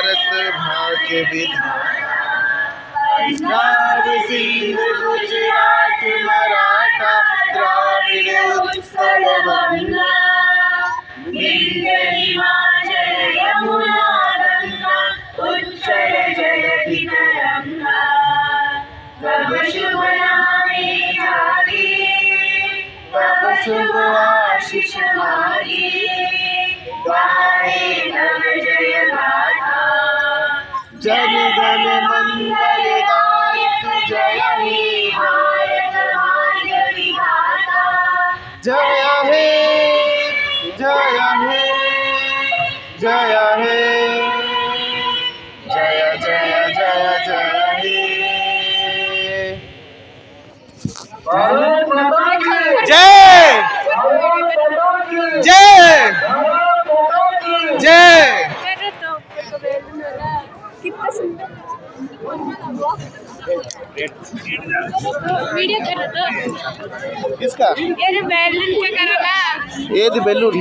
भारत भाग्य विधाता। पंजाब सिंध गुजरात मराठा द्राविड़ उत्कल गंगा, विंध्य हिमाचल यमुना गंगा, उच्चल जलधि तरंगा। तब शुभ नामे जागे, तब शुभ आशीष मागे, गाए तब जय गाथा। जन गण मंगल दायक जय हे भारत भाग्य विधाता। जय हे जय हे जय हे, जय जय जय जय हे। भारत माता की जय, जय जय। कितना सुंदर वीडियो कर रहा था। किसका? ये बैलून क्या कर रहा था? ये बेलून।